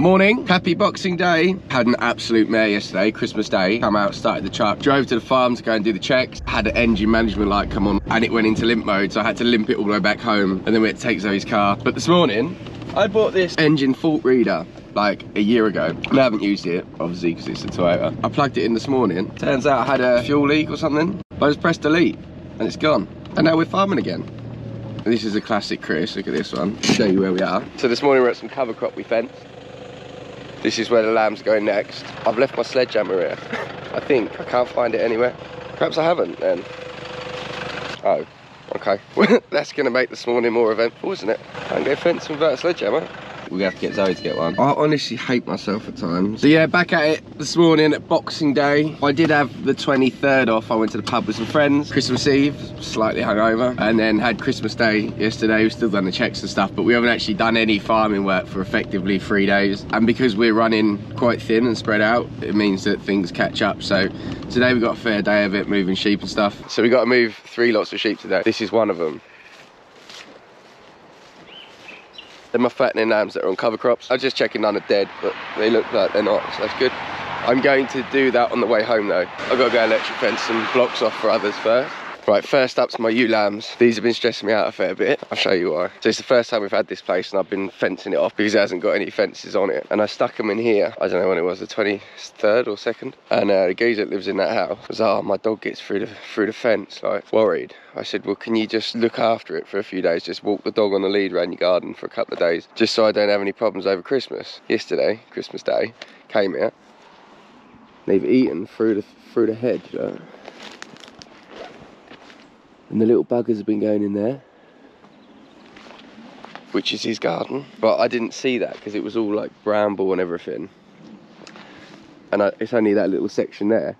Morning, happy Boxing Day. Had an absolute mare yesterday, Christmas Day. Come out, started the truck, drove to the farm to go and do the checks. Had an engine management light come on and it went into limp mode, so I had to limp it all the way back home and then we had to take Zoe's car. But this morning, I bought this engine fault reader like a year ago and I haven't used it, obviously because it's a Toyota. I plugged it in this morning. Turns out I had a fuel leak or something. I just pressed delete and it's gone. And now we're farming again. This is a classic Chris, look at this one. I'll show you where we are. So this morning we're at some cover crop we fenced. This is where the lambs go next. I've left my sledgehammer here. I think. I can't find it anywhere. Perhaps I haven't then. Oh, okay. That's going to make this morning more eventful, isn't it? I can go fencing without a sledgehammer. We have to get Zoe to get one. I honestly hate myself at times. So yeah, back at it this morning at Boxing Day. I did have the 23rd off. I went to the pub with some friends. Christmas Eve, slightly hungover. And then had Christmas Day yesterday. We've still done the checks and stuff, but we haven't actually done any farming work for effectively 3 days. And because we're running quite thin and spread out, it means that things catch up. So today we've got a fair day of it, moving sheep and stuff. So we've got to move 3 lots of sheep today. This is one of them. They're my fattening lambs that are on cover crops. I was just checking none are dead, but they look like they're not, so that's good. I'm going to do that on the way home though. I've got to go electric fence some blocks off for others first. Right, first up's my ewe lambs. These have been stressing me out a fair bit. I'll show you why. So it's the first time we've had this place and I've been fencing it off because it hasn't got any fences on it. And I stuck them in here, I don't know when it was, the 23rd or 2nd. And the geezer that lives in that house was, oh, my dog gets through the fence, like worried. I said, well, can you just look after it for a few days? Just walk the dog on the lead around your garden for a couple of days, just so I don't have any problems over Christmas. Yesterday, Christmas Day, came here. They've eaten through the hedge, you know? And the little buggers have been going in there, which is his garden. But I didn't see that because it was all like bramble and everything. And it's only that little section there.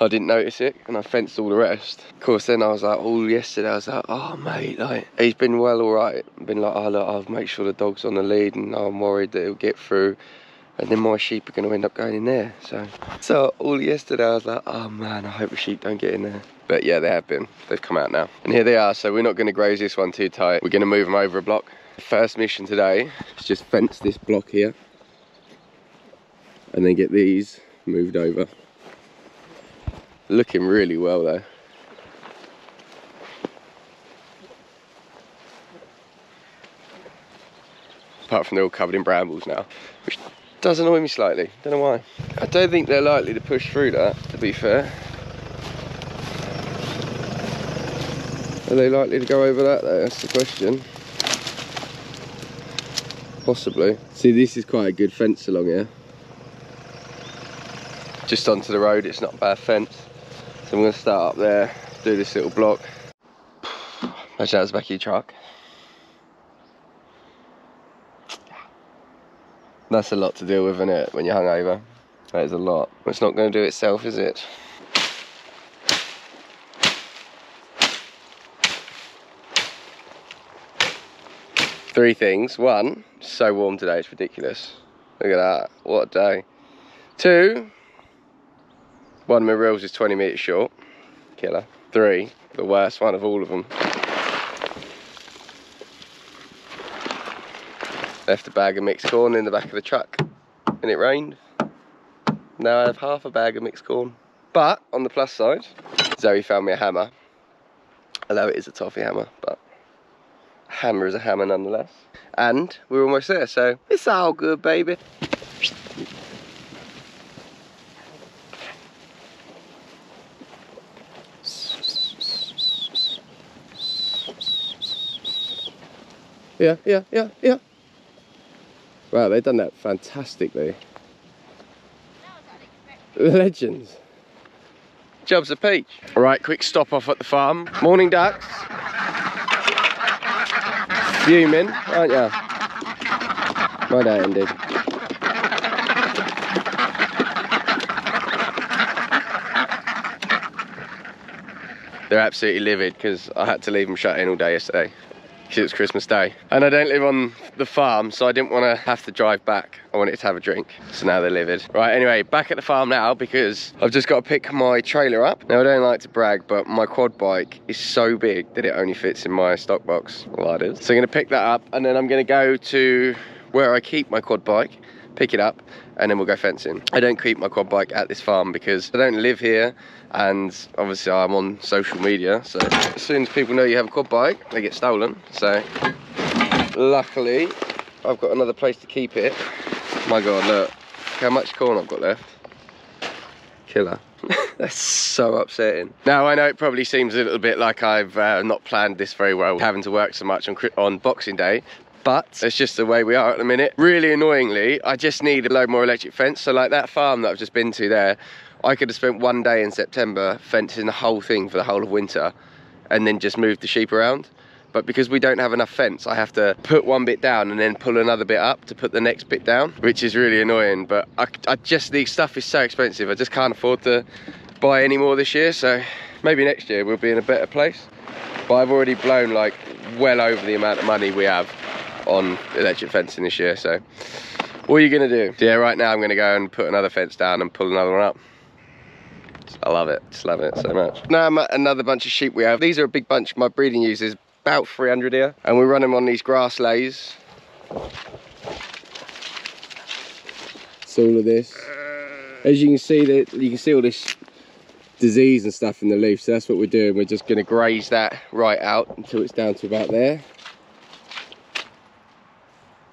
I didn't notice it and I fenced all the rest. Of course, then I was like, all yesterday, I was like, oh mate, like, he's been well all right. Been like, oh look, I'll make sure the dog's on the lead and I'm worried that he'll get through. And then my sheep are going to end up going in there. So all yesterday I was like, oh man, I hope the sheep don't get in there. But yeah, they have been. They've come out now. And here they are. So we're not going to graze this one too tight. We're going to move them over a block. The first mission today is just fence this block here. And then get these moved over. Looking really well though. Apart from they're all covered in brambles now. Which does annoy me slightly, don't know why. I don't think they're likely to push through that, to be fair. Are they likely to go over that though? That's the question. Possibly. See, this is quite a good fence along here. Just onto the road, it's not a bad fence. So I'm going to start up there, do this little block. Imagine that's the back of your truck. That's a lot to deal with, isn't it, when you're hungover? That is a lot. It's not going to do itself, is it? Three things. One, it's so warm today, it's ridiculous. Look at that, what a day. Two, one of my reels is 20 metres short. Killer. Three, the worst one of all of them. Left a bag of mixed corn in the back of the truck and it rained. Now I have half a bag of mixed corn. But on the plus side, Zoe found me a hammer. Although it is a toffee hammer, but a hammer is a hammer nonetheless. And we're almost there, so it's all good, baby. Yeah. Wow, they've done that fantastically. Legends. Job's a peach. All right, quick stop off at the farm. Morning ducks. Fuming, aren't ya? My day indeed. They're absolutely livid because I had to leave them shut in all day yesterday. It was Christmas Day and I don't live on the farm, so I didn't want to have to drive back. I wanted to have a drink, so now they're livid. Right, anyway, back at the farm now because I've just got to pick my trailer up. Now I don't like to brag, but my quad bike is so big that it only fits in my stock box. Well, it is. So I'm going to pick that up and then I'm going to go to where I keep my quad bike, pick it up, and then we'll go fencing. I don't keep my quad bike at this farm because I don't live here, and obviously I'm on social media, so as soon as people know you have a quad bike, they get stolen. So luckily I've got another place to keep it. My god, look how much corn I've got left. Killer. That's so upsetting. Now I know it probably seems a little bit like I've not planned this very well, having to work so much on Boxing Day, but it's just the way we are at the minute. Really annoyingly, I just need a load more electric fence. So like that farm that I've just been to there, I could have spent one day in September fencing the whole thing for the whole of winter and then just moved the sheep around. But because we don't have enough fence, I have to put one bit down and then pull another bit up to put the next bit down, which is really annoying. But I just, the stuff is so expensive, I just can't afford to buy any more this year. So maybe next year we'll be in a better place. But I've already blown like well over the amount of money we have on electric fencing this year. So what are you gonna do? So yeah, right now I'm gonna go and put another fence down and pull another one up. I love it, just love it so much. Now I'm at another bunch of sheep we have. These are a big bunch. My breeding ewes is about 300 here, and we run them on these grass lays. So all of this, as you can see, that you can see all this disease and stuff in the leaf. So that's what we're doing. We're just going to graze that right out until it's down to about there,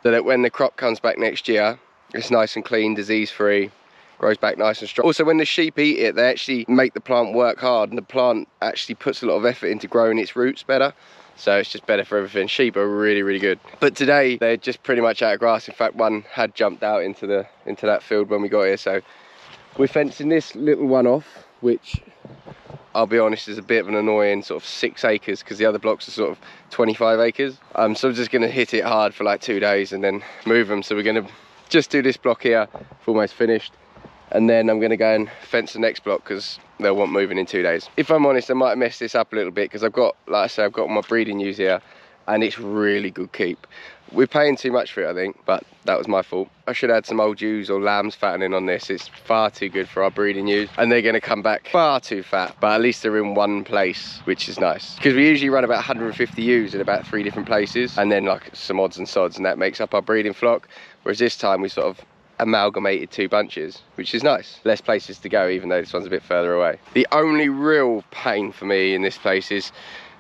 so that when the crop comes back next year, it's nice and clean, disease free, grows back nice and strong. Also, when the sheep eat it, they actually make the plant work hard, and the plant actually puts a lot of effort into growing its roots better. So it's just better for everything. Sheep are really, really good. But today they're just pretty much out of grass. In fact, one had jumped out into that field when we got here. So we're fencing this little one off, which I'll be honest is a bit of an annoying sort of 6 acres, because the other blocks are sort of 25 acres. So I'm just going to hit it hard for like 2 days and then move them. So we're going to just do this block here, it's almost finished. And then I'm going to go and fence the next block because they'll want moving in 2 days. If I'm honest, I might mess this up a little bit because I've got, like I say, I've got my breeding ewes here and it's really good keep. We're paying too much for it, I think, but that was my fault. I should add some old ewes or lambs fattening on this. It's far too good for our breeding ewes, and they're going to come back far too fat, but at least they're in one place, which is nice. Because we usually run about 150 ewes in about 3 different places, and then like some odds and sods, and that makes up our breeding flock. Whereas this time we sort of amalgamated 2 bunches, which is nice. Less places to go, even though this one's a bit further away. The only real pain for me in this place is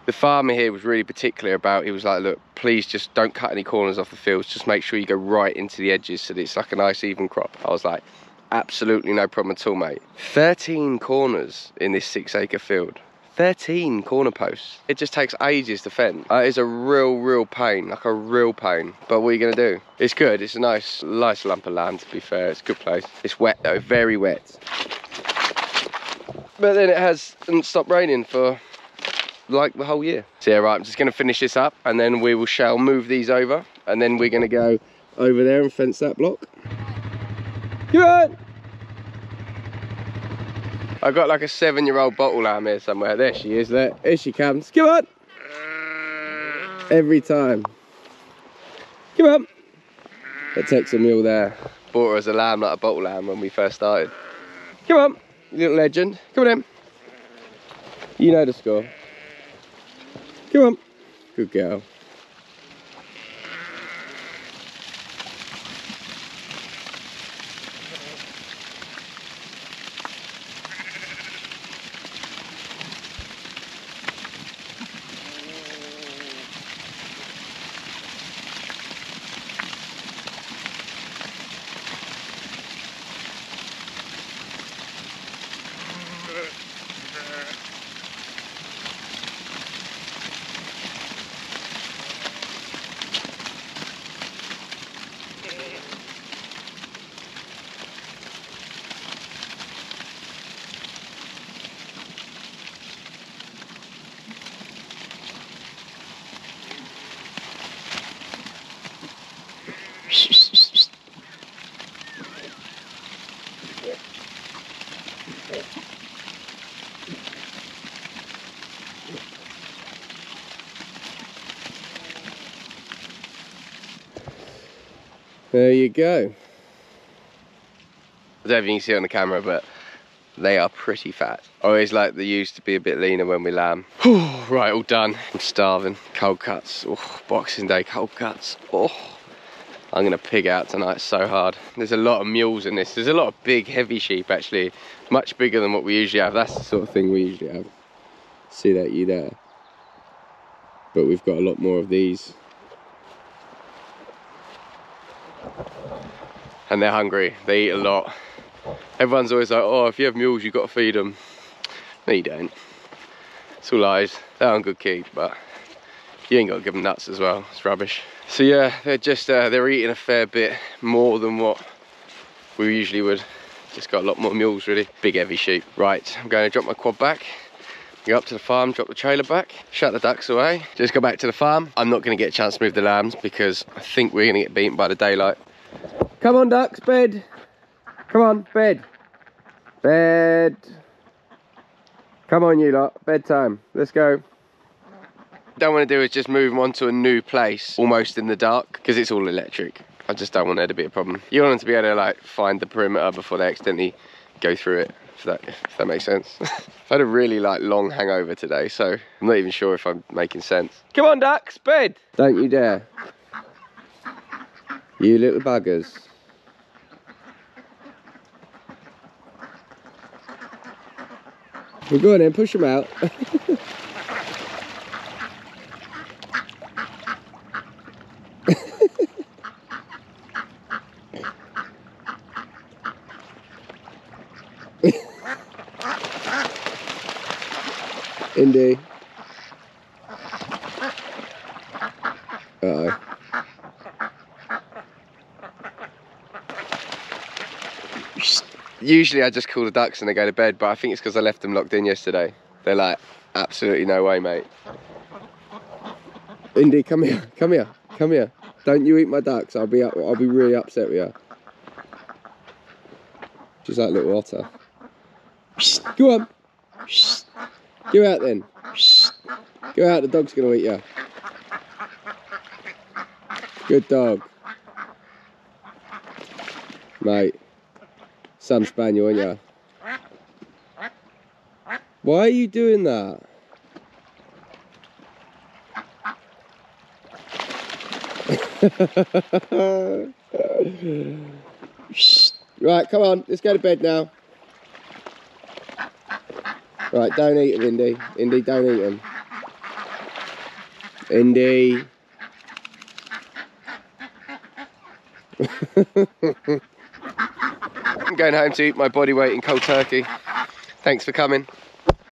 the farmer here was really particular about, he was like, look, please just don't cut any corners off the fields, just make sure you go right into the edges so that it's like a nice even crop. I was like, absolutely no problem at all, mate. 13 corners in this 6 acre field. 13 corner posts. It just takes ages to fence. It is a real pain, like a real pain. But what are you gonna do? It's good, it's a nice lump of land, to be fair. It's a good place. It's wet though, very wet. But then it hasn't stopped raining for like the whole year. So yeah, right, I'm just gonna finish this up and then we shall move these over, and then we're gonna go over there and fence that block. Come on! I've got like a 7-year-old bottle lamb here somewhere. There she is, there she comes. Come on! Every time. Come on! That takes a mule there. Bought her as a lamb, like a bottle lamb when we first started. Come on, little legend. Come on in. You know the score. Come on. Good girl. There you go. I don't know if you can see it on the camera, but they are pretty fat. I always like the ewes to be a bit leaner when we lamb. Right, all done. I'm starving. Cold cuts. Oh, Boxing Day cold cuts. Oh, I'm gonna pig out tonight so hard. There's a lot of mules in this. There's a lot of big, heavy sheep actually. Much bigger than what we usually have. That's the sort of thing we usually have. See that ewe there? But we've got a lot more of these. And they're hungry, they eat a lot. Everyone's always like, oh, if you have mules, you've got to feed them. No, you don't. It's all lies. They're on good keep, but you ain't got to give them nuts as well. It's rubbish. So yeah, they're just, they're eating a fair bit more than what we usually would. Just got a lot more mules really. Big heavy sheep. Right, I'm going to drop my quad back. Go up to the farm, drop the trailer back, shut the ducks away. Just go back to the farm. I'm not going to get a chance to move the lambs because I think we're going to get beaten by the daylight. Come on ducks, bed. Come on, bed. Bed. Come on you lot, bedtime. Let's go. What I don't want to do is just move them onto a new place, almost in the dark, because it's all electric. I just don't want there to be a problem. You want them to be able to like find the perimeter before they accidentally go through it, if that makes sense. I've had a really like long hangover today, so I'm not even sure if I'm making sense. Come on ducks, bed. Don't you dare. You little buggers. Well, go on then, push them out. Indy. Uh-oh. Usually I just call the ducks and they go to bed, but I think it's because I left them locked in yesterday. They're like, absolutely no way, mate. Indy, come here, come here, come here. Don't you eat my ducks, I'll be really upset with you. She's like a little otter. Go on. Go out then. Go out, the dog's gonna eat you. Good dog. Mate. Some spaniel, aren't you? Why are you doing that? Right, come on, let's go to bed now. Right, don't eat them, Indy. Indy, don't eat them. Indy. I'm going home to eat my body weight in cold turkey. Thanks for coming.